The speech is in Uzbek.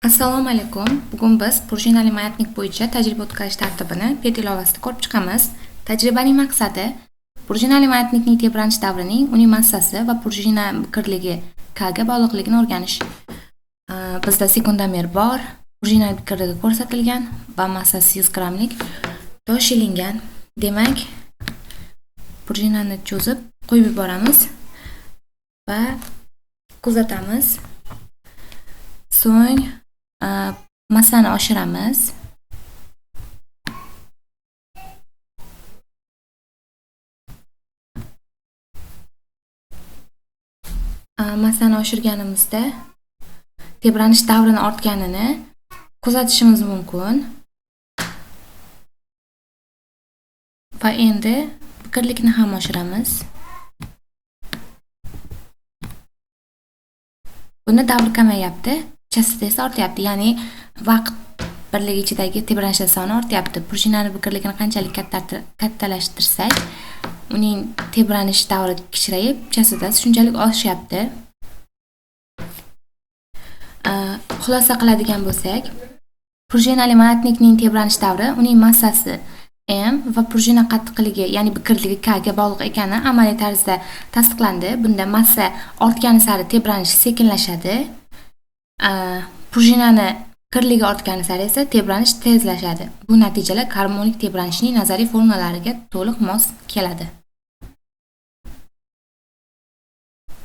Assalomu alaykum. Bugun biz prujinali mayatnik bo'yicha tajriba o'tkazish tartibini pet ilovasida ko'rib chiqamiz. Tajribaning maqsadi prujinali mayatnikning tebranish davrining, uning massasi va prujina biqirligi K ga bog'liqligini o'rganish. Bizda sekundomer bor, prujina biqirligi ko'rsatilgan va massasi 100 grammlik tosh ilingan. Demak, prujinani cho'zib qo'yib yuboramiz va kuzatamiz. So'ng massani oshiramiz. Massani oshirganimizda tebranish davrini ortganini kuzatishimiz mumkin. Va endi biqirlikni ham oshiramiz. Buni davr kamayapti, chastota esa ortyapti, ya'ni vaqt birligi ichidagi tebranishlar soni ortyapti. Prujinani biqirligini qanchalik kattalashtirsak, uning tebranish davri kichrayib, chastotasi shunchalik oshyapti. Xulosa qiladigan bo'lsak, prujinali mayatnikning tebranish davri uning massasi M va prujina qattiqligi, ya'ni biqirligi K ga bog'liq ekani amaliy tarzda tasdiqlandi. Bunda massa ortgani sari tebranish sekinlashadi. Prujinani biqirligi ortgani sari esa tebranish tezlashadi. Bu natijalar garmonik tebranishning nazariy formulalariga to'liq mos keladi.